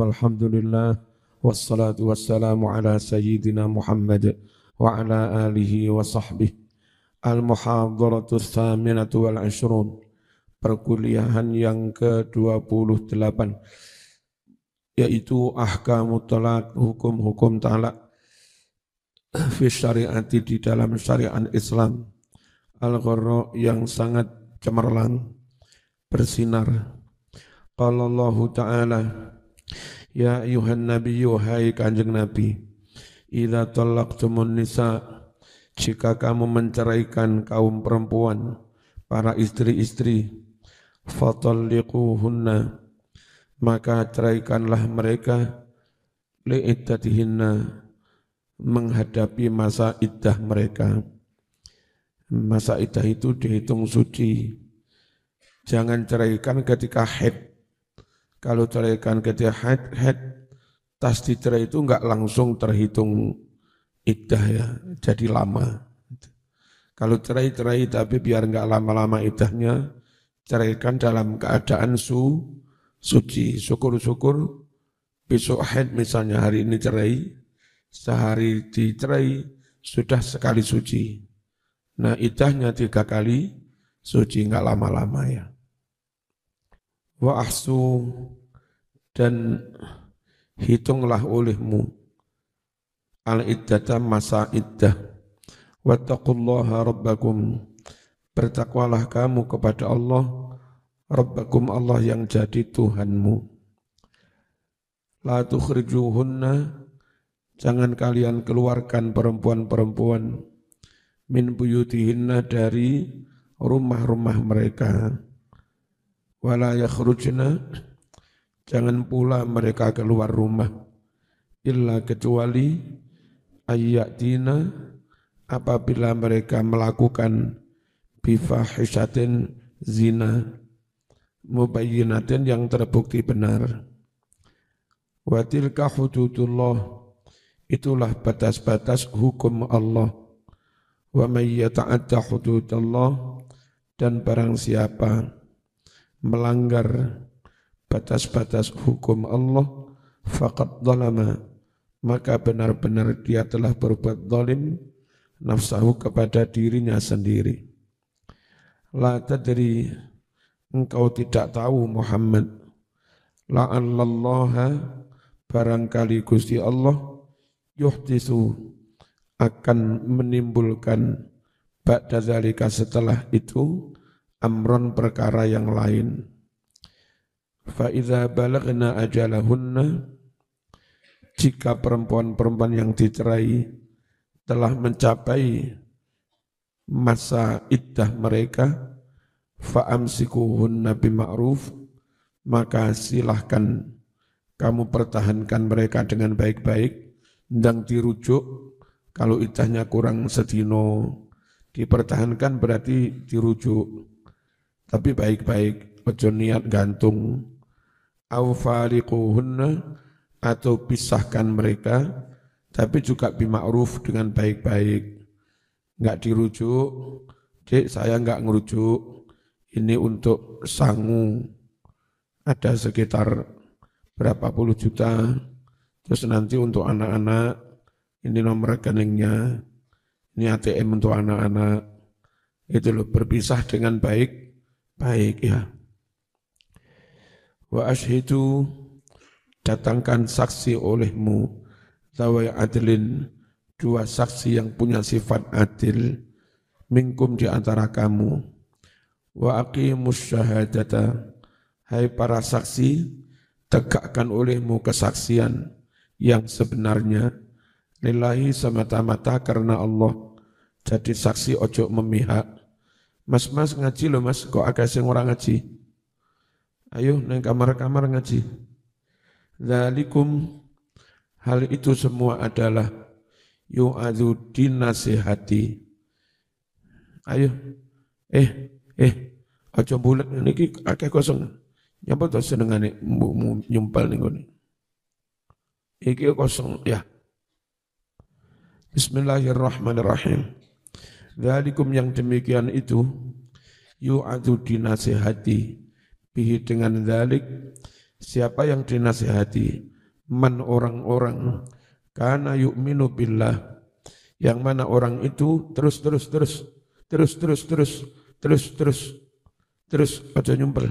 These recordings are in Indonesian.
walhamdulillah wassalatu wassalamu ala sayyidina Muhammad wa ala alihi wa sahbihi. Al-Muhadaratu Tsaminatu wal Ashrun, perkuliahan yang ke-28, yaitu ahkamut talaq, hukum-hukum talak fi syariati, di dalam syariat Islam, al-gharra, yang sangat cemerlang, bersinar. Qala Allah Ta'ala, ya ayuhan nabiyyu, hai kanjeng Nabi, idza talaqtumun nisa, jika kamu menceraikan kaum perempuan, para istri-istri, fatalliquhunna, maka ceraikanlah mereka, li'iddatihinna, menghadapi masa iddah mereka. Masa iddah itu dihitung suci. Jangan ceraikan ketika haid. Kalau ceraikan ketika haid, tas dicerai itu enggak langsung terhitung iddah ya, jadi lama. Kalau cerai tapi biar enggak lama-lama iddahnya, ceraikan dalam keadaan suci. Syukur-syukur besok haid misalnya, hari ini cerai, sehari dicerai, sudah sekali suci. Nah iddahnya 3 kali suci, enggak lama-lama ya. Wa ahsu, dan hitunglah olehmu al-iddata, masa iddah. Wattaqullaha rabbakum, bertakwalah kamu kepada Allah, rabbakum, Allah yang jadi Tuhanmu. La tukhrijuhunna, jangan kalian keluarkan perempuan-perempuan, min buyutihinna, dari rumah-rumah mereka. Wala yakhrujna, jangan pula mereka keluar rumah, illa, kecuali ayyatina, apabila mereka melakukan bifahishatin, zina, mubayyinatin, yang terbukti benar. Wa tilka hududullah, itulah batas-batas hukum Allah. Wa may yata'adda hududallah, dan barang siapa melanggar batas-batas hukum Allah, faqad zalama, maka benar-benar dia telah berbuat zalim, nafsahu, kepada dirinya sendiri. La tadri, engkau tidak tahu Muhammad, la'allallaha, barangkali Gusti Allah, yuhdisu, akan menimbulkan, ba'da dzalika, setelah itu, amron, perkara yang lain. Fa idza balagna ajalahunna, jika perempuan-perempuan yang dicerai telah mencapai masa iddah mereka, fa amsikuhunna bima'ruf, maka silahkan kamu pertahankan mereka dengan baik-baik, ndang dirujuk. Kalau iddahnya kurang sedino, dipertahankan berarti dirujuk, tapi baik-baik, ojo niat gantung. Au fariquhunna, atau pisahkan mereka, tapi juga bima'ruf, dengan baik-baik. Enggak dirujuk, Dek saya enggak ngerujuk, ini untuk sangu, ada sekitar berapa puluh juta, terus nanti untuk anak-anak, ini nomor rekeningnya, ini ATM untuk anak-anak, itu loh, berpisah dengan baik ya. Wa ashhidu, datangkan saksi olehmu, zawai adlin, 2 saksi yang punya sifat adil, minkum, di antara kamu. Wa aqimus syahadata, hai para saksi, tegakkan olehmu kesaksian yang sebenarnya, lillahi, semata-mata karena Allah. Jadi saksi ojo memihak. Mas ngaji loh mas, kok agak sing orang ngaji? Ayo nang kamar-kamar ngaji. Dzalikum, hal itu semua adalah yu'adzu, dinasihati. Ayo, aja bulet niki akeh kosong. Nyapa to senengane nyumpal ning ngene. Iki kosong ya. Bismillahirrahmanirrahim. Dzalikum, yang demikian itu, yu'adzu, dinasihati, bihi, dengan dzalik, siapa yang dinasihati, man orang-orang kana yu'minu billah, yang mana orang itu terus aja nyumpel,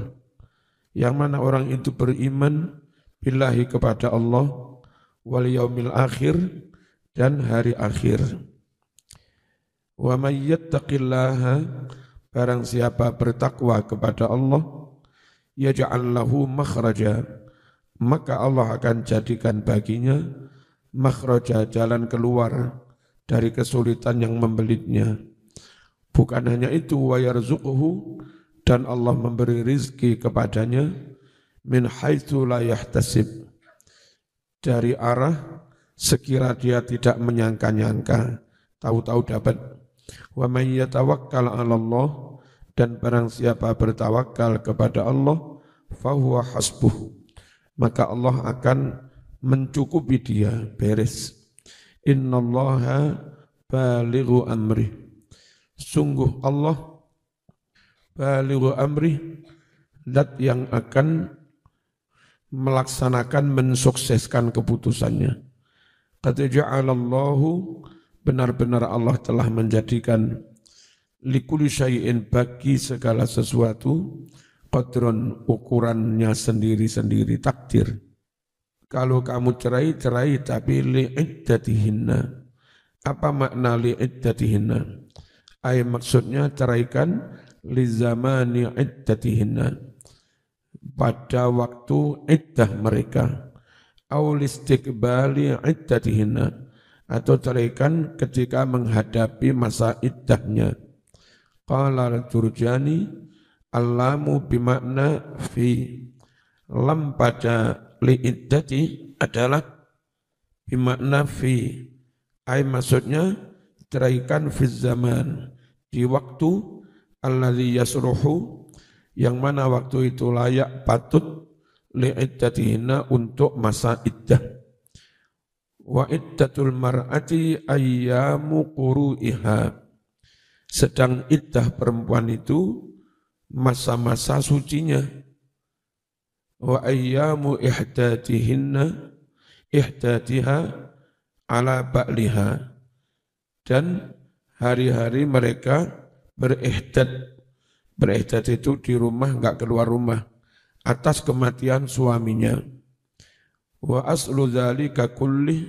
yang mana orang itu beriman billahi kepada Allah wal yaumil akhir dan hari akhir. Wa may yattaqillaha, barang siapa bertakwa kepada Allah, yaj'al lahu makhraja, maka Allah akan jadikan baginya makhraja, jalan keluar dari kesulitan yang membelitnya. Bukan hanya itu, wa yarzuquhu, dan Allah memberi rizki kepadanya min haitsu la yahtasib, dari arah sekira dia tidak menyangka-nyangka, tahu-tahu dapat. Wa may yatawakkal 'ala Allah, dan barang siapa bertawakal kepada Allah, fahuwa hasbuh, maka Allah akan mencukupi dia, beres. Innallaha balighu amri, sungguh Allah balighu amri, zat yang akan melaksanakan, mensukseskan keputusannya. Qad ja'alallahu, benar-benar Allah telah menjadikan likulli syai'in, bagi segala sesuatu, qadron, ukurannya sendiri-sendiri, takdir. Kalau kamu cerai, tapi li'iddatihinna. Apa makna li'iddatihinna? Maksudnya ceraikan li zamani iddatihinna, pada waktu iddah mereka. Au listiqbali iddatihinna, atau ceraikan ketika menghadapi masa iddahnya. Qala al-Jurjani, allamu bimakna fi, lam pada li'iddati adalah bimakna fi, maksudnya ceraikan fi zaman, di waktu alladzi yasruhu, yang mana waktu itu layak patut li'iddatihinna, untuk masa iddah. Wa iddatul mar'ati ayyamu quru'iha, sedang iddah perempuan itu masa-masa sucinya. Wa ayyamu ihdatiha ala ba'liha, dan hari-hari mereka berihdad itu di rumah, enggak keluar rumah, atas kematian suaminya. Wa aslu dzalika kulli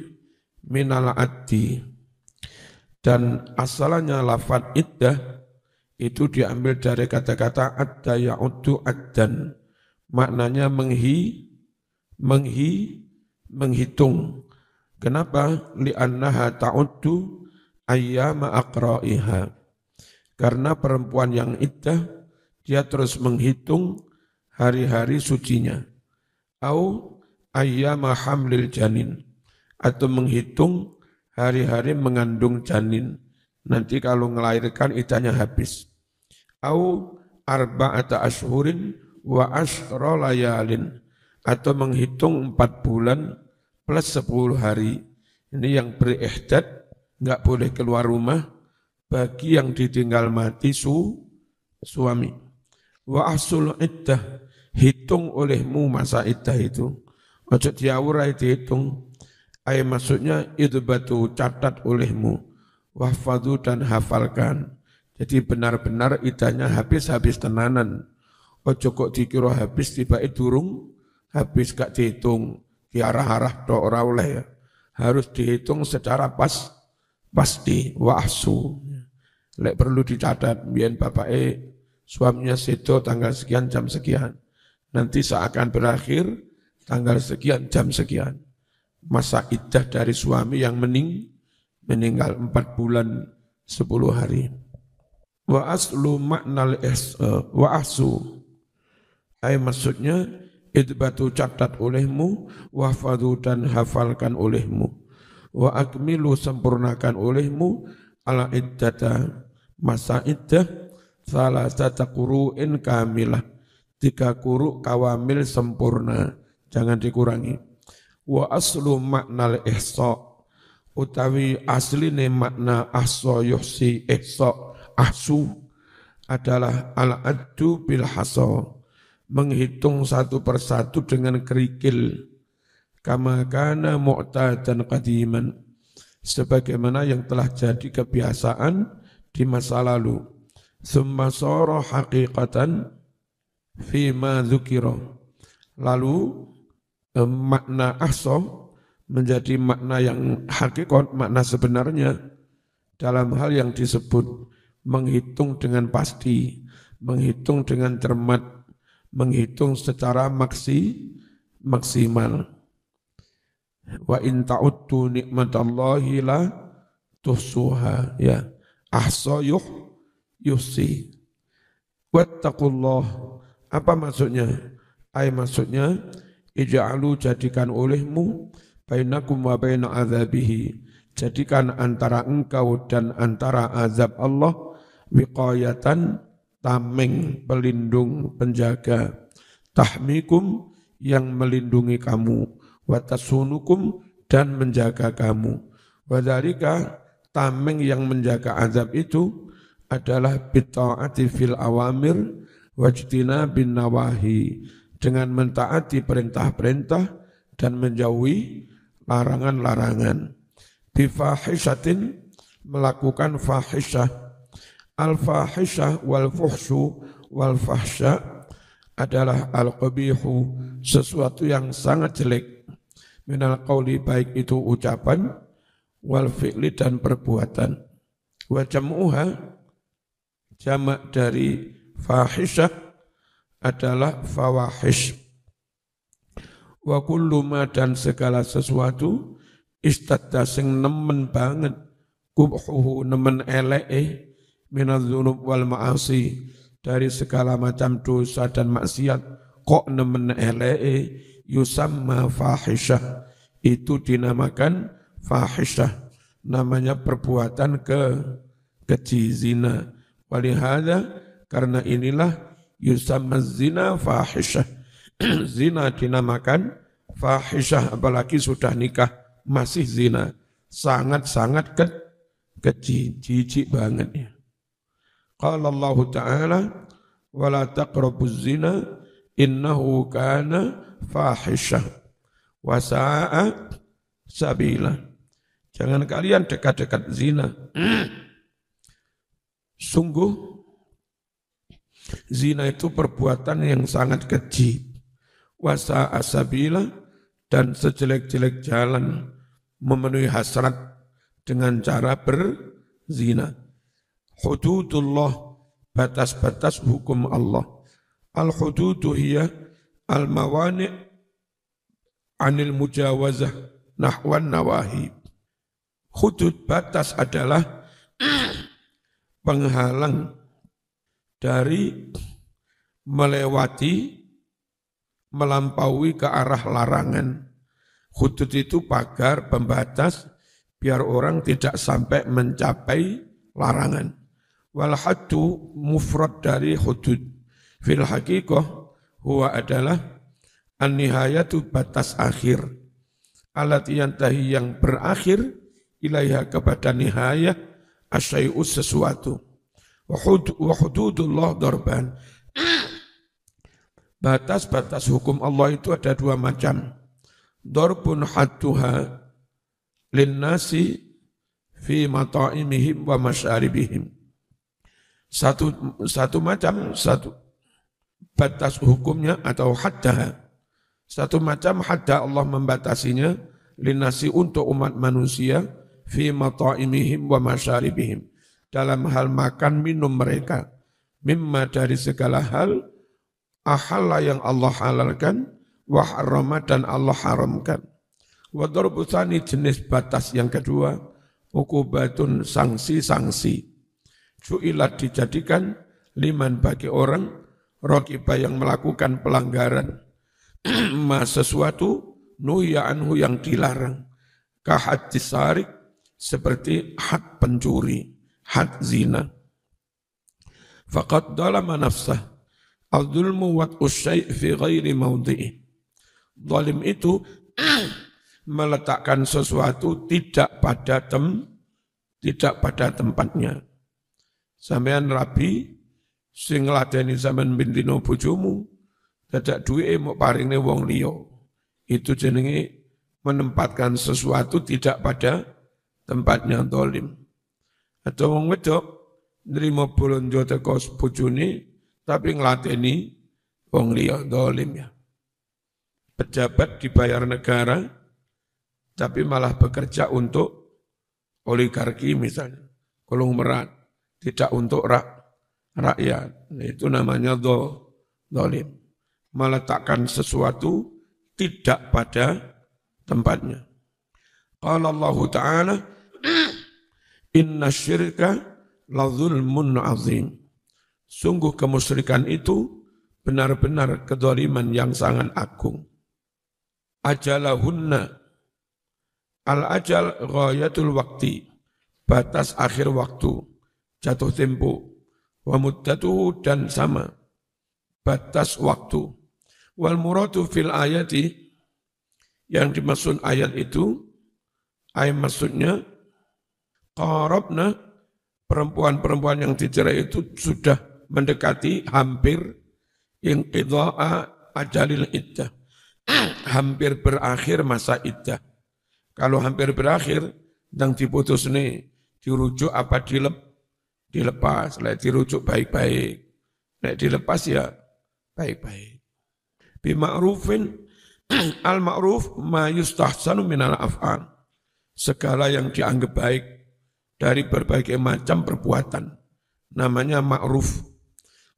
minal addi, dan asalnya lafadz iddah itu diambil dari kata-kata adda ya'uddu addan, maknanya menghitung. Kenapa? Li'annaha ta'uddu ayyama aqra'iha, karena perempuan yang iddah dia terus menghitung hari-hari sucinya. Au ayyama hamlil janin, atau menghitung hari-hari mengandung janin, nanti kalau melahirkan iddahnya habis. Au arba'ata ashhurin wa ashra layalin, atau menghitung 4 bulan plus 10 hari. Ini yang berihdad, enggak boleh keluar rumah, bagi yang ditinggal mati suami. Wa ahsul iddah, hitung olehmu masa iddah itu. Ojo diawurai dihitung. Maksudnya idbatu, catat olehmu. Wahfadhu, dan hafalkan. Jadi benar-benar iddahnya habis tenanan. Ojo kok dikira habis tiba durung habis, gak dihitung. Diarah-arah tok ora oleh ya. Harus dihitung secara pasti. Wahsu. Lek perlu dicatat, biyen bapake suaminya sedo tanggal sekian jam sekian. Nanti seakan berakhir tanggal sekian jam sekian. Masa iddah dari suami yang meninggal 4 bulan 10 hari. Wa aslu maknal wa ahsu, maksudnya idbatu, catat olehmu, wahfadhu, dan hafalkan olehmu, wa akmilu, sempurnakan olehmu, ala iddata, masa iddah, salasata quru'in kamilah, 3 quru' kawamil sempurna, jangan dikurangi. Wa aslu maknal ihsa, utawi asline makna ahsa yuhsi ihsa ahsu, adalah al-addu bil hasa, menghitung satu persatu dengan kerikil. kama kana mu'tadan qadiman, sebagaimana yang telah jadi kebiasaan di masa lalu. Tsumma sara haqiqatan fima dzukira, lalu makna ahsa menjadi makna yang hakikat, makna sebenarnya dalam hal yang disebut menghitung dengan pasti, menghitung dengan cermat, menghitung secara maksimal. Wa in ta'uddu nikmatallahi la tuhsuha, ya ahsa yuhsi. Wattaqullah, apa maksudnya? Maksudnya ij'alu, jadikan olehmu bainakum wa baina azabihi, jadikan antara engkau dan antara azab Allah wiqayatan, tameng, pelindung, penjaga, tahmikum, yang melindungi kamu, wa tasunukum, dan menjaga kamu. Wadzalika, tameng yang menjaga azab itu adalah bitta'ati fil awamir wajtina bin nawahi, dengan mentaati perintah-perintah dan menjauhi larangan-larangan. Bifahishatin, melakukan fahisyah. Al-fahisyah wal fuhsyu wal fahsya adalah al-qabihu, sesuatu yang sangat jelek, minal qauli, baik itu ucapan, wal fi'li, dan perbuatan. Wa jam'uha, jamak dari fahisyah adalah fawahish. Wa kullu ma, dan segala sesuatu, istadda sing nemen banget, kubhuhu, nemen eleke, minadz dzunub wal ma'asi, dari segala macam dosa dan maksiat, kok nemen eleke, yusamma fahisyah, itu dinamakan fahisyah, namanya perbuatan keji, zina. Walihada, karena inilah yusamma zina fahisyah, zina dinamakan fahisyah, apalagi sudah nikah masih zina, sangat-sangat keji, jijik banget ya. Qala Allah Ta'ala, wa la taqrabuz zina innahu kana fahisyah wa sa'a sabila. Jangan kalian dekat-dekat zina. Sungguh zina itu perbuatan yang sangat keji. Wa sa'a sabila, dan sejelek-jelek jalan memenuhi hasrat dengan cara berzina. Hududullah, batas-batas hukum Allah. Al-hududu hiya al-mawani' anil mujawazah nahwan nawahi. Hudud, batas, adalah penghalang dari melewati, melampaui ke arah larangan. Hudud itu pagar, pembatas, biar orang tidak sampai mencapai larangan. Wal haddu mufrad dari hudud. Fil haqiqah huwa adalah an-nihayatu, batas akhir. Allati yantahi, yang berakhir, ilaiha, kepada nihayah, asyai'u, sesuatu. Wa hududullah darban. Batas-batas hukum Allah itu ada dua macam. Darbun hadduha linnasi fi mata'imihim wa masyaribihim. Satu macam, satu batas hukumnya atau haddaha. Satu macam hadda, Allah membatasinya, linnasi, untuk umat manusia, fi mata'imihim wa masyaribihim, dalam hal makan minum mereka, mimma, dari segala hal, ahalla, yang Allah halalkan, wa harrama, dan Allah haramkan. Wa darbu tsani, jenis batas yang kedua, uqubatun, sanksi-sanksi. Ju'ilat, dijadikan, liman, bagi orang, raqiba, yang melakukan pelanggaran, ma, sesuatu, nuhya anhu, yang dilarang, kahaddis sarik, seperti had pencuri, had zina. Faqad dalama nafsah, al-dhulmu wat'us syai' fi ghairi maudhi'i. Zalim itu meletakkan sesuatu tidak pada tempatnya. Sampean rabi sing ngladeni sampean bintino bojomu, dadak duwike mok paringne wong liya. Itu jenenge menempatkan sesuatu tidak pada tempatnya dolim. Atau wong wedok nrimo bolonjo teko bojone tapi nglateni wong liya dolim ya. Pejabat dibayar negara tapi malah bekerja untuk oligarki misalnya, konglomerat, tidak untuk rakyat. Itu namanya dolim. Meletakkan sesuatu tidak pada tempatnya. Qala Allah Ta'ala, inna syirka la zulmun azim. Sungguh kemusyrikan itu benar-benar kedzaliman yang sangat agung. Ajalahunna, al-ajal ghayatul wakti, batas akhir waktu, jatuh tempo, wa muddatuhu dan sama, batas waktu. Wal muradu fil ayati, yang dimaksud ayat itu, ayat maksudnya, qarabna, perempuan-perempuan yang dicerai itu sudah mendekati hampir inqidha'a ajalil iddah, hampir berakhir masa iddah. Kalau hampir berakhir, yang diputus nih, dirujuk apa dilepas, dirujuk baik-baik, dilepas ya baik-baik. Bima'rufin, al-ma'ruf ma yustahsanu minal af'al, segala yang dianggap baik dari berbagai macam perbuatan, namanya ma'ruf.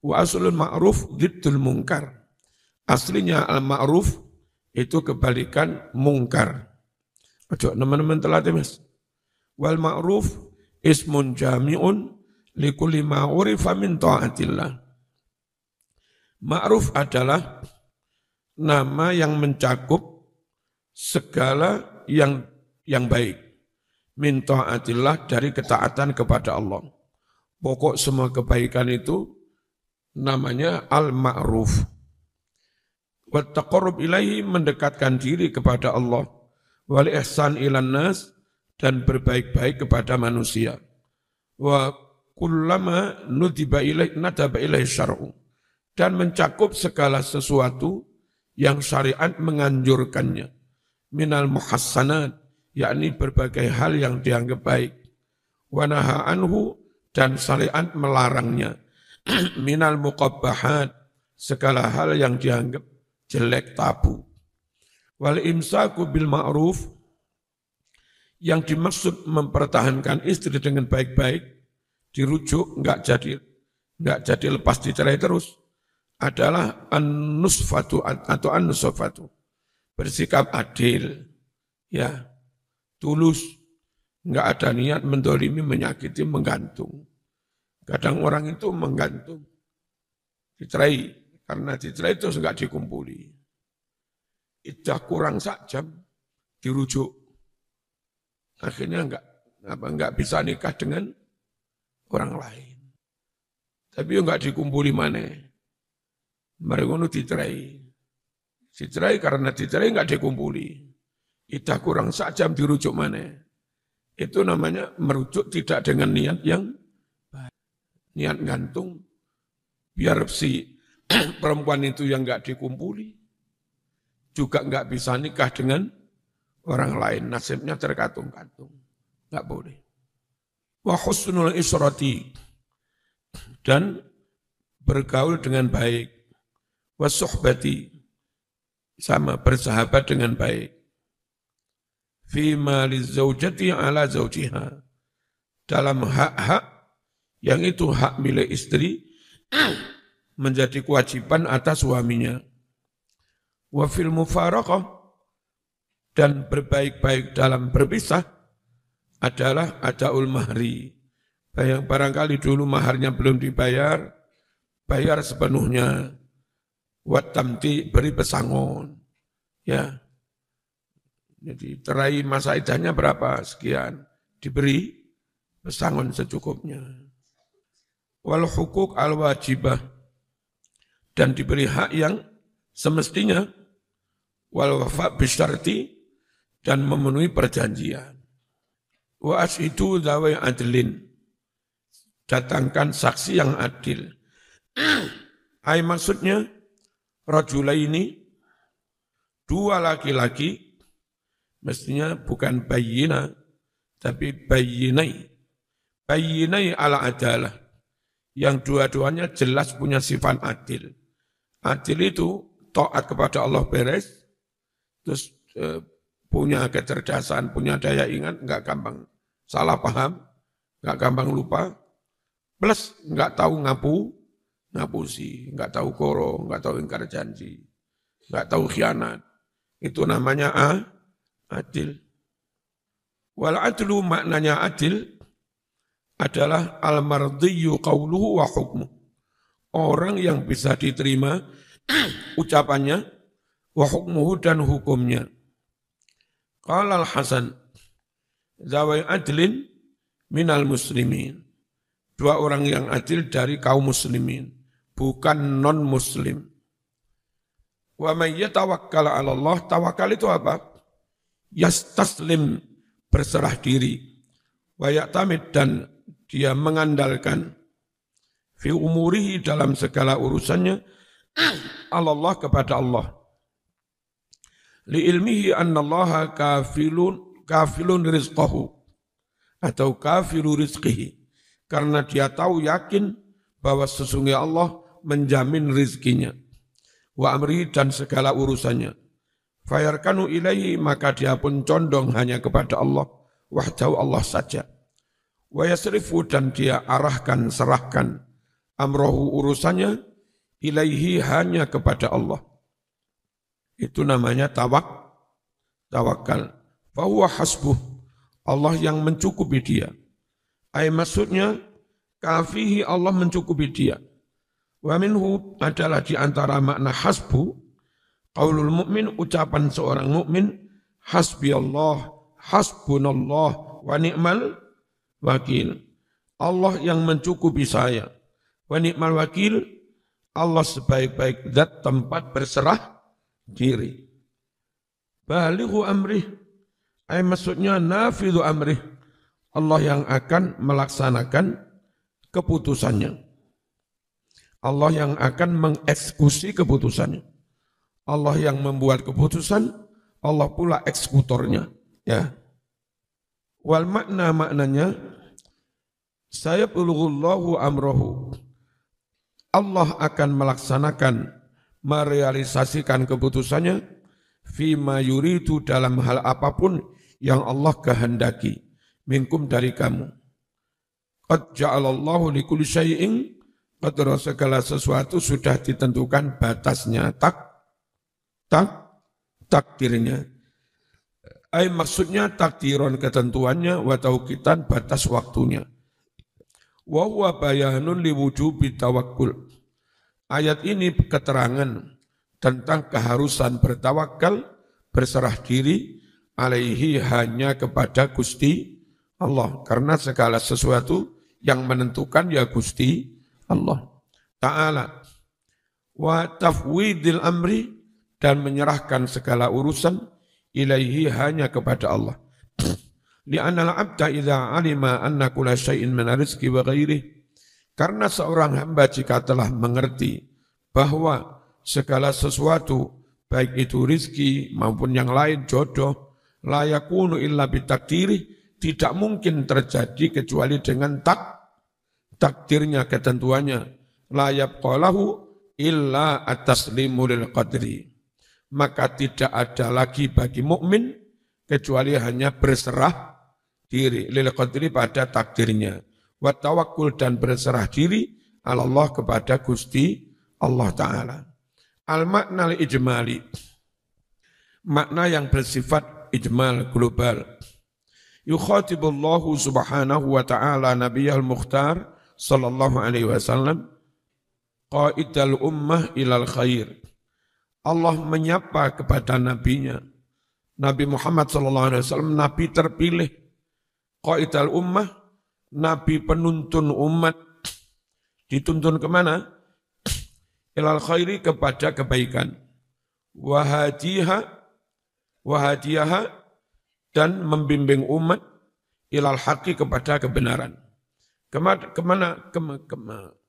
Wa aslul ma'ruf diddul mungkar, aslinya al-ma'ruf itu kebalikan mungkar. Ojo teman-teman telat ya mas. Wal ma'ruf ismun jami'un likulli ma urifa min ta'atillah. Ma'ruf adalah nama yang mencakup segala yang baik. Min ta'atillah, dari ketaatan kepada Allah. Pokok semua kebaikan itu namanya al-ma'ruf. Wa taqarrub ilaihi, mendekatkan diri kepada Allah. Wal ihsan ilan nas, dan berbaik-baik kepada manusia. Wa kullama nadaba ilaihi syar'u, dan mencakup segala sesuatu yang syariat menganjurkannya. Minal muhassanat, yakni berbagai hal yang dianggap baik. Wa naha anhu, dan syariat melarangnya. Minal muqabbahat, segala hal yang dianggap jelek, tabu. Wal imsaku bil ma'ruf, yang dimaksud mempertahankan istri dengan baik-baik, dirujuk enggak jadi lepas dicerai terus, adalah an-nusfatu atau an-nusfatu, bersikap adil, ya, tulus, enggak ada niat mendolimi, menyakiti, menggantung. Kadang orang itu menggantung, dicerai, karena dicerai terus enggak dikumpuli. Iddah kurang sak jam, dirujuk. Akhirnya enggak bisa nikah dengan orang lain. Tapi enggak dikumpuli mana. Mereka itu dicerai. Dicerai karena dicerai enggak dikumpuli. Iddah kurang sak jam, dirujuk mana. Itu namanya merujuk tidak dengan niat yang baik. Niat gantung, biar si perempuan itu yang enggak dikumpuli juga enggak bisa nikah dengan orang lain, nasibnya terkatung-katung. Enggak boleh. Wa husnul isyrati, dan bergaul dengan baik. Wa suhbati, sama bersahabat dengan baik. Fima lizaujati ala zaujiha, dalam hak-hak yang itu hak milik istri menjadi kewajiban atas suaminya. Wa fil mufaraqah, dan berbaik-baik dalam berpisah adalah adaul mahri. Yang barangkali dulu maharnya belum dibayar, bayar sepenuhnya. Wat tamti, beri pesangon. Ya. Jadi cerai masa iddahnya berapa? Sekian. Diberi pesangon secukupnya. Wal hukuk al wajibah, dan diberi hak yang semestinya. Wal wafa bisyarti, dan memenuhi perjanjian. Wa ashidu dzawai adlin, datangkan saksi yang adil. Ai maksudnya rajulaini, dua laki-laki, Mestinya bukan bayyina, tapi bayyinai. Bayyinai ala adalah. Yang dua-duanya jelas punya sifat adil. Adil itu taat kepada Allah beres, terus punya kecerdasan, punya daya ingat, nggak gampang salah paham, nggak gampang lupa, plus nggak tahu ngapusi, nggak tahu koro, nggak tahu ingkar janji, nggak tahu khianat. Itu namanya adil. Wal adlu maknanya adil adalah al-mardiyyu qawluhu wa hukmu. Orang yang bisa diterima ucapannya, wa hukmuhu dan hukumnya. Qala al-Hasan, zawai adlin minal muslimin. Dua orang yang adil dari kaum muslimin, bukan non-muslim. Wa man yatawakkal 'ala Allah, tawakal itu apa? Yastaslim, berserah diri. Wa ya'tamid, dan dia mengandalkan fi umurihi, dalam segala urusannya, Allah kepada Allah. Li ilmihi annallaha kafilun rizqahu, atau kafilu rizqihi, karena dia tahu yakin bahwa sesungguhnya Allah menjamin rizkinya. Wa amrihi, dan segala urusannya. Fayarkanu ilaihi, maka dia pun condong hanya kepada Allah, wahdahu, Allah saja. Wa yasrifu, dan dia arahkan, serahkan amrohu, urusannya, ilaihi, hanya kepada Allah. Itu namanya tawakal. Fahuwa hasbuh, Allah yang mencukupi dia. Maksudnya kafihi, Allah mencukupi dia. Wa minhu, adalah di antara makna hasbu, qaulul mu'min, ucapan seorang mukmin, hasbi Allah, hasbunallah, wa ni'mal wakil. Allah yang mencukupi saya. Wa ni'mal wakil, Allah sebaik-baik zat tempat berserah diri. Balighu amrih, maksudnya nafidhu amrih, Allah yang akan melaksanakan keputusannya. Allah yang akan mengeksekusi keputusannya. Allah yang membuat keputusan, Allah pula eksekutornya. Ya. Wal maknanya, sayablughullahu amrohu, Allah akan melaksanakan, merealisasikan keputusannya, fima yuridu, dalam hal apapun yang Allah kehendaki, minkum, dari kamu. Qad ja'alallahu likulli syai'in qadra, segala sesuatu sudah ditentukan batasnya, takdirnya. Maksudnya takdiron, ketentuannya, wa tauqitan, batas waktunya. Wa huwa bayanun liwujubi tawakkul. Ayat ini keterangan tentang keharusan bertawakal, berserah diri, alaihi, hanya kepada Gusti Allah. Karena segala sesuatu yang menentukan ya Gusti Allah Ta'ala. Wa tafwidil amri, dan menyerahkan segala urusan, ilaihi, hanya kepada Allah. Li'anna al-'abda idza 'alima anna kulla syai'in min rizqi wa ghairihi, karena seorang hamba jika telah mengerti bahwa segala sesuatu, baik itu rizki maupun yang lain, jodoh, la yakunu illa bitakdirih, tidak mungkin terjadi kecuali dengan takdirnya, ketentuannya. La yabqalahu illa at-taslimu lil qadri, maka tidak ada lagi bagi mukmin kecuali hanya berserah diri, lil qadri, pada takdirnya. Wa tawakkul, dan berserah diri, Allah kepada Gusti Allah Ta'ala. Al-makna ijmali, makna yang bersifat ijmal, global. Yukhatibullahu subhanahu wa ta'ala nabiyal mukhtar sallallahu alaihi wasallam qaidal ummah ilal khair. Allah menyapa kepada nabinya, Nabi Muhammad sallallahu alaihi wasallam, nabi terpilih, qaidal ummah, nabi penuntun umat. Dituntun kemana? Ilal khairi, kepada kebaikan. Wahadiha, dan membimbing umat, ilal haqi, kepada kebenaran.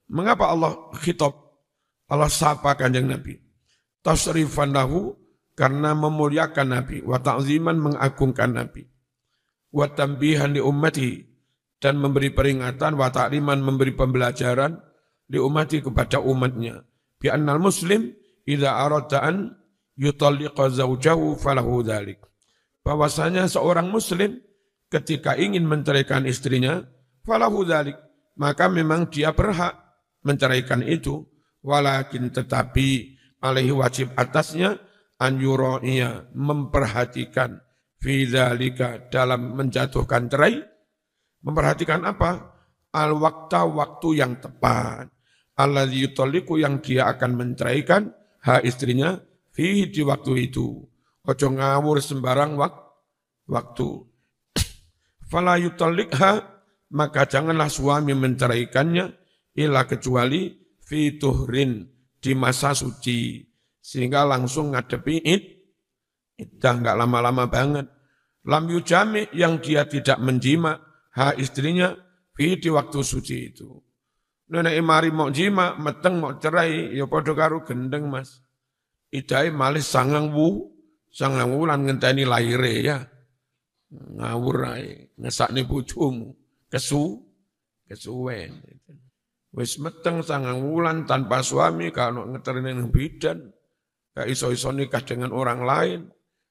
Mengapa Allah khitab, Allah sapa kanjeng Nabi? Tasrifan lahu karena memuliakan Nabi, wa ta'ziman mengagungkan Nabi, wa tambihan li ummati dan memberi peringatan, wa ta'liman memberi pembelajaran li ummati kepada umatnya, bi annal muslim idza arada an yutalliqa zawjahu falahu dzalik. Bahwasanya seorang muslim ketika ingin menceraikan istrinya, falahu dzalik, maka memang dia berhak menceraikan itu, walakin tetapi alaihi wajib atasnya an yura'iya memperhatikan fi dzalika dalam menjatuhkan cerai, memperhatikan apa? Al waqta waktu yang tepat, alladzi yutalliqu yang dia akan menceraikan istrinya fihi di waktu itu. Ojo ngawur sembarang waktu. Fala yutalliqha, maka janganlah suami menceraikannya illa kecuali fi tuhrin di masa suci, sehingga langsung ngadepi iddah enggak lama-lama banget. Lam yujami yang dia tidak menjima istrinya fi di waktu suci itu. Nek mari mau jima, meteng mau cerai, ya padha karo gendeng Mas. Idai malih sangang wulan ngenteni lahire ya. Ngawur ae, ngesakne bojomu, kesuwen. Wis meteng sangang wulan tanpa suami, kalau ngeterine nang bidan, gak iso-iso nikah dengan orang lain,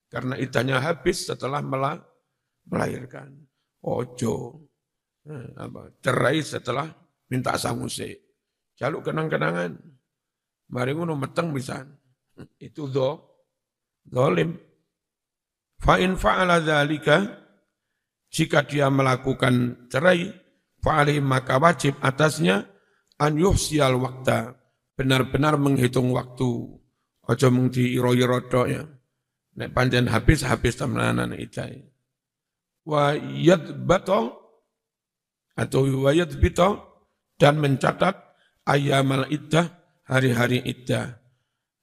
karena idahnya habis setelah melahirkan. Ojo, cerai setelah minta sanguse. Jaluk kenang-kenangan, mari ngono meteng pisan. Itu zalim. Fa in fa'ala dzalika, jika dia melakukan cerai, fa'alih maka wajib atasnya an yuhsiyal waqta, benar-benar menghitung waktu. Aja mung diiro-iro tok ya. Nek pancen habis temenanan idai. Wa yadbata atau wa yadbita dan mencatat ayyamal iddah, hari-hari iddah.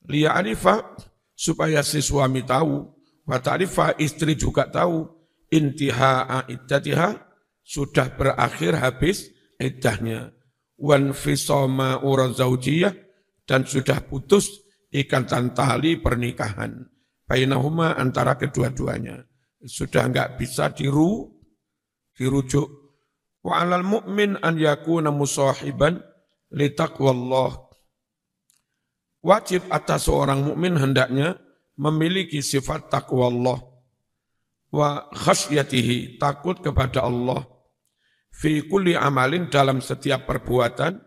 Liya arifah, supaya si suami tahu, wa ta'rifah istri juga tahu, intiha'a iddatiha, sudah berakhir habis iddahnya, wan fisoma urazawjiyah, dan sudah putus ikatan tali pernikahan, bainahuma antara kedua-duanya, sudah enggak bisa dirujuk. Wa 'alal mu'min an yakuna musahiban li taqwallah. Wajib atas seorang mukmin hendaknya memiliki sifat takwa Allah wa khasyatihi, takut kepada Allah, fi kulli amalin, dalam setiap perbuatan,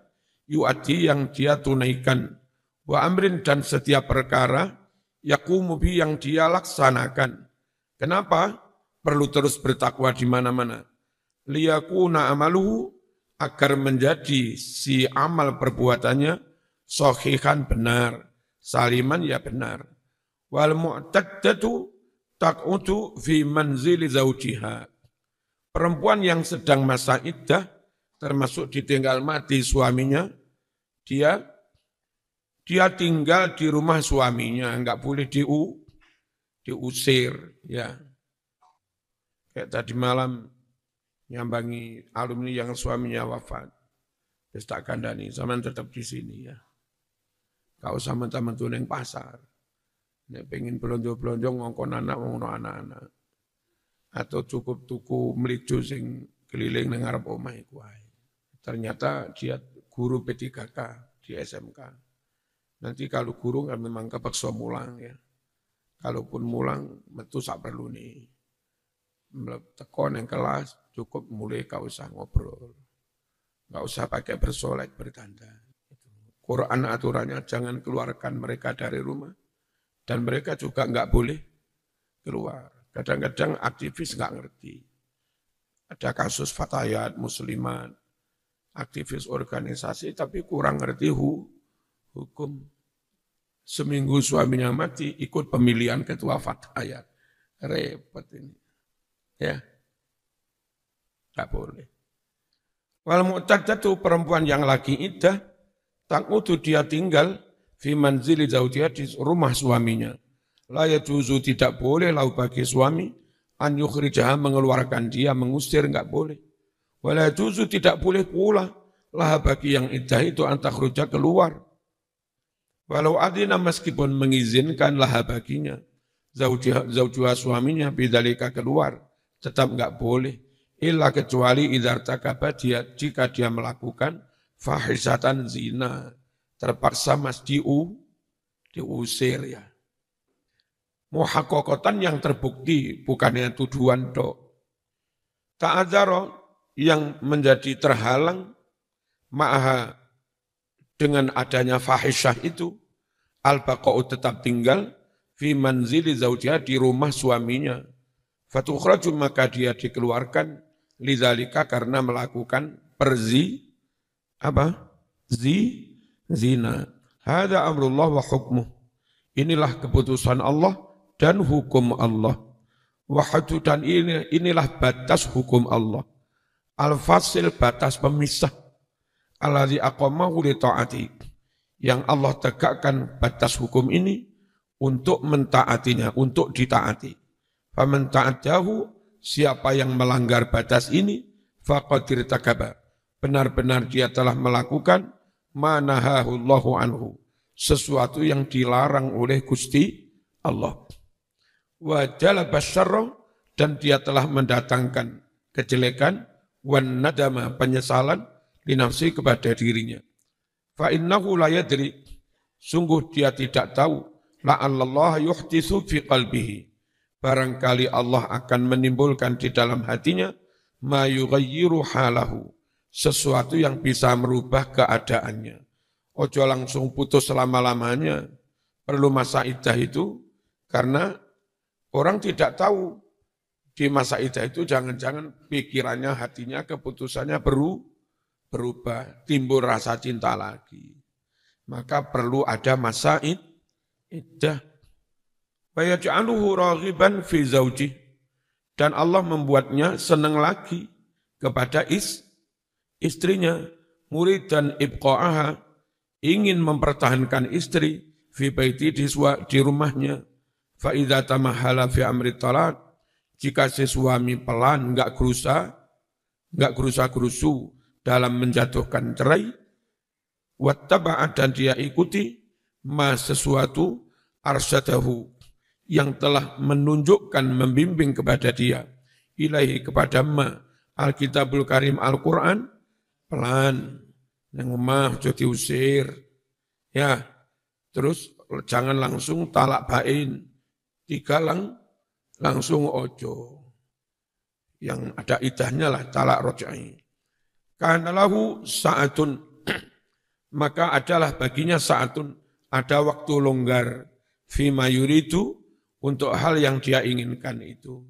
yu'ati yang dia tunaikan, wa amrin, dan setiap perkara, yaqumu bi yang dia laksanakan. Kenapa? Perlu terus bertakwa di mana-mana. Liyakuna amaluhu, agar menjadi si amal perbuatannya sahihan benar, saliman ya benar. Wal mu'taddatu taq'udu fi manzili zawjiha. Perempuan yang sedang masa iddah, termasuk ditinggal mati suaminya, dia tinggal di rumah suaminya, enggak boleh diusir ya. Kayak tadi malam nyambangi alumni yang suaminya wafat. Terus tak kandani, zaman tetap di sini ya. Kau sama teman tuh neng pasar. Nek pengen belonjo-belonjo ngongkon anak-anak. Atau cukup tuku melicu sing keliling nang ngarep omahe kuwi. Ternyata dia guru P3K di SMK. Nanti kalau guru kan memang kepeksa mulang ya. Kalaupun mulang metu sak perlu nih. Teko nang kelas cukup mulai kau usah ngobrol. Enggak usah pakai bersolek bertanda. Quran aturannya jangan keluarkan mereka dari rumah. Dan mereka juga enggak boleh keluar. Kadang-kadang aktivis enggak ngerti. Ada kasus fatayat muslimat, aktivis organisasi tapi kurang ngerti hukum. Seminggu suaminya mati, ikut pemilihan ketua fatayat. Repot ini. Ya. Enggak boleh. Wal mu'taddatu, perempuan yang lagi iddah, taqutu dia tinggal fi manzili zawjiha, di rumah suaminya. La yajuzu, tidak boleh lau bagi suami an yukhrijaha, mengeluarkan dia, mengusir, enggak boleh. Wala yajuzu, tidak boleh pula lah bagi yang iddah itu an takhruja, keluar. Walau adina, meskipun mengizinkan lah baginya zaujuha suaminya bidzalika keluar, tetap enggak boleh. Illa kecuali idza takaba jika dia melakukan fahisatan zina, terpaksa diusir ya. Muhaqqaqatan yang terbukti, bukannya tuduhan tok. Ta'adzara yang menjadi terhalang ma'aha dengan adanya fahisyah itu, al-baqa'u tetap tinggal fi manzili zaujiha di rumah suaminya. Fatukhraju maka dia dikeluarkan lidzalika karena melakukan zina. Hada amrullah wa hukmuh. Inilah keputusan Allah dan hukum Allah. Wa dan inilah batas hukum Allah. Al-fasil batas pemisah. Alladzi aqamahu li ta'ati. Yang Allah tegakkan batas hukum ini untuk mentaatinya, untuk ditaati. Faman ta'addahu, siapa yang melanggar batas ini, faqad irtakaba. Benar-benar dia telah melakukan ma nahahu Allahu anhu, sesuatu yang dilarang oleh Gusti Allah. Wa jalaba syarra, dan dia telah mendatangkan kejelekan, wan nadama penyesalan, linafsi kepada dirinya. Fa innahu la yadri, sungguh dia tidak tahu, la'allallaha yuhditsu fi qalbihi, barangkali Allah akan menimbulkan di dalam hatinya ma yughayyiru halahu, sesuatu yang bisa merubah keadaannya. Ojo langsung putus selama-lamanya, perlu masa iddah itu, karena orang tidak tahu di masa iddah itu jangan-jangan pikirannya, hatinya, keputusannya berubah, timbul rasa cinta lagi. Maka perlu ada masa iddah. Wa yaj'aluhu raghiban fi zaujih, dan Allah membuatnya senang lagi kepada istrinya, muridan ibqa'aha, ingin mempertahankan istri, fi baiti di rumahnya. Fa idza tamahala fi amri talaq, jika si suami pelan enggak gerusa-gerusu dalam menjatuhkan cerai, wattaba'a, dan dia ikuti ma sesuatu arsyadahu, yang telah menunjukkan, membimbing kepada dia, ilaihi kepada ma Alkitabul Karim Al-Quran, pelan, yang omah jadi usir, ya, terus jangan langsung talak bain, 3 langsung ojo, yang ada idahnya lah talak rojai. Kana lahu sa'atun, maka adalah baginya sa'atun, ada waktu longgar, fima yuridu, untuk hal yang dia inginkan itu.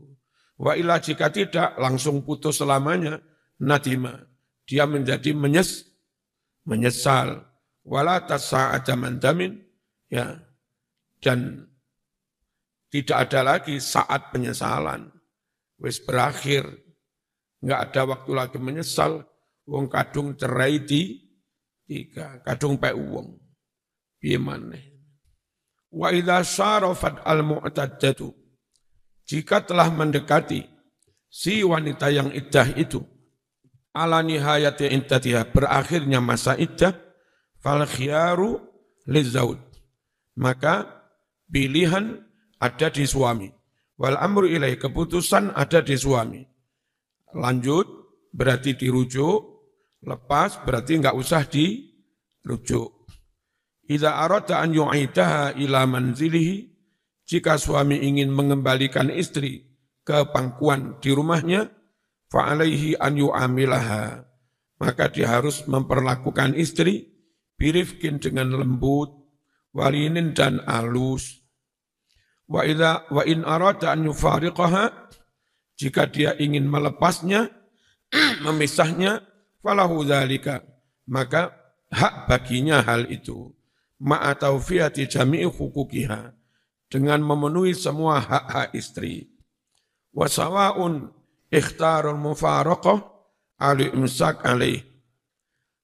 Wa ila, jika tidak langsung putus selamanya, nadima, dia menjadi menyesal. Wala tasa'ata mandamin, ya, dan tidak ada lagi saat penyesalan. Wis berakhir, enggak ada waktu lagi menyesal. Wong kadung cerai 3, kadung pe wong. Piye maneh. Wa idza syarafat al-mu'taddatu, jika telah mendekati si wanita yang iddah itu, ala nihayati iddatiha, berakhirnya masa iddah, fal khiyaru lizauj, maka pilihan ada di suami, wal amru ilaih, keputusan ada di suami. Lanjut berarti dirujuk, lepas berarti enggak usah dirujuk. Idza arada an yu'idaha ila manzilihi, jika suami ingin mengembalikan istri ke pangkuan di rumahnya, fa alaihi an yu'amilaha, maka dia harus memperlakukan istri birifkin, dengan lembut, walinin dan alus. Wa in arada an yufariqaha, jika dia ingin melepasnya, memisahnya, falahu dzalika, maka hak baginya hal itu. Ma'a tawfiyati jami'i hukukiha, dengan memenuhi semua hak-hak istri. Wa sawa'un ikhtarul mufaraqah ali imsak alaih,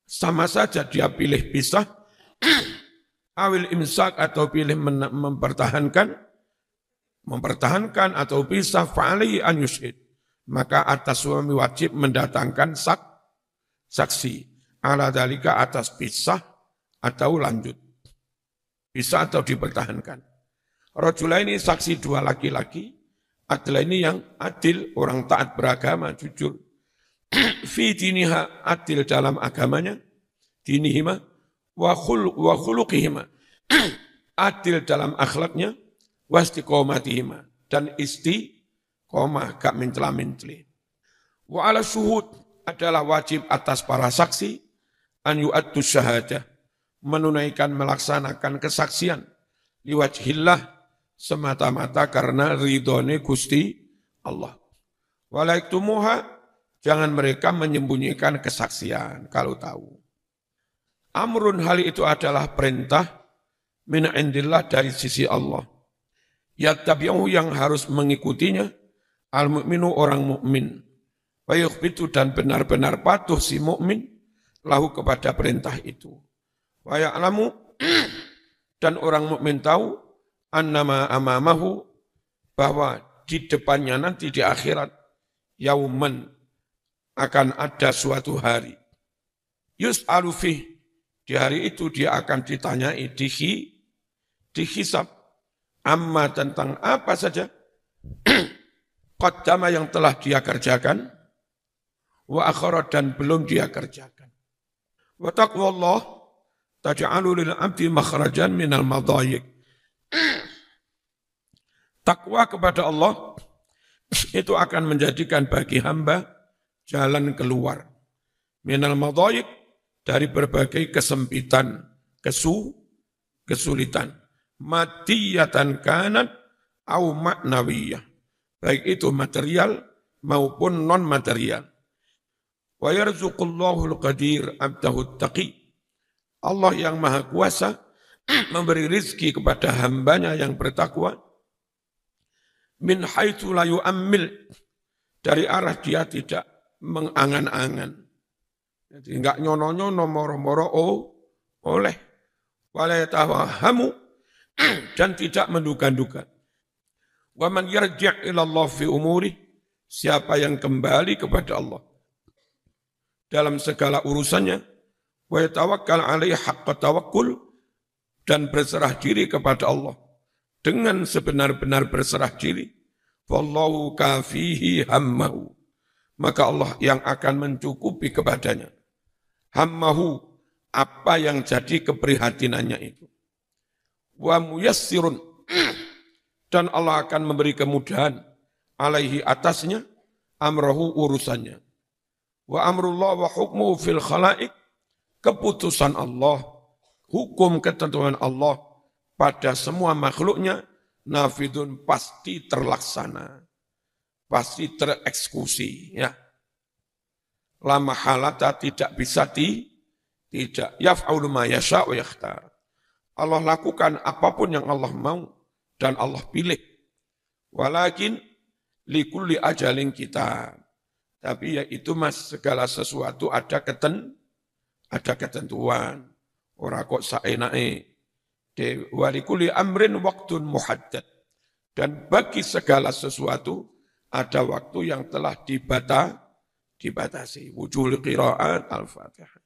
sama saja dia pilih pisah, awil imsak, atau pilih mempertahankan atau pisah, fa'alaihi an yushhid, maka atas suami wajib mendatangkan saksi, ala dalika, atas pisah atau lanjut, pisah atau dipertahankan. Rajulaini saksi dua laki-laki, adlaini yang adil, orang taat beragama, jujur. Fi diniha, adil dalam agamanya, dinihima, wa khuluqihima, adil dalam akhlaknya, wa istiqomatihima, dan istiqomah, gak mencela-menceli. Wa ala syuhud, adalah wajib atas para saksi, an yu'addu syahadah, menunaikan melaksanakan kesaksian, liwajhillah, semata-mata karena ridhone Gusti Allah. Walaiktumuha, jangan mereka menyembunyikan kesaksian kalau tahu. Amrun, hal itu adalah perintah min indillah, dari sisi Allah. Yattabi'uhu, yang harus mengikutinya, al-mu'minu, orang mukmin. Wa yukhbitu, dan benar-benar patuh si mukmin lahu kepada perintah itu. Wa ya'lamu, dan orang mukmin tahu, annama amamahu, bahwa di depannya nanti di akhirat, yauman, akan ada suatu hari. Yus'alu fih, di hari itu dia akan ditanyai, dihisab, amma, tentang apa saja, qaddama, yang telah dia kerjakan, wa akhara, dan belum dia kerjakan. Wa taqwallah taj'alu lil abdi makhrajan minal madhayiq. Takwa kepada Allah itu akan menjadikan bagi hamba jalan keluar minal madhayiq, dari berbagai kesempitan, kesulitan, madiyatan kanat au ma'nawiyah, baik itu material maupun non material. Wa yarzuqullahul qadir abdahu taqi, Allah yang maha kuasa memberi rizki kepada hambanya yang bertakwa, min haitsu la yu'ammil, dari arah dia tidak mengangan-angan. Jadi enggak nyono-nyono, moro-moro oleh, wala yatawahamu, dan tidak menduga-duga. Wa man yarji' ila Allah fi umuri, siapa yang kembali kepada Allah dalam segala urusannya, wa yatawakkal alaihi haqqa tawakkul, dan berserah diri kepada Allah dengan sebenar-benar berserah diri, wallahu kafihi hammahu, maka Allah yang akan mencukupi kepadanya hammahu, apa yang jadi keprihatinannya itu. Wa muyassirun, dan Allah akan memberi kemudahan alaihi, atasnya, amrahu, urusannya. Wa amrullah wa hukmuhu fil khalaik, keputusan Allah, hukum ketentuan Allah pada semua makhluknya, nafidun, pasti terlaksana, pasti tereksekusi, ya. La mahalata, tidak bisa tidak. Yaf'alu ma yasha' wa yakhtar. Allah lakukan apapun yang Allah mau dan Allah pilih. Walakin likulli ajalin kitab. Tapi ya itu mas, segala sesuatu ada ketentuan. Ora kok saenake. Walikuli amrin waktun muhaddad, dan bagi segala sesuatu ada waktu yang telah dibatasi. Wujul qiraat al-Fatihah.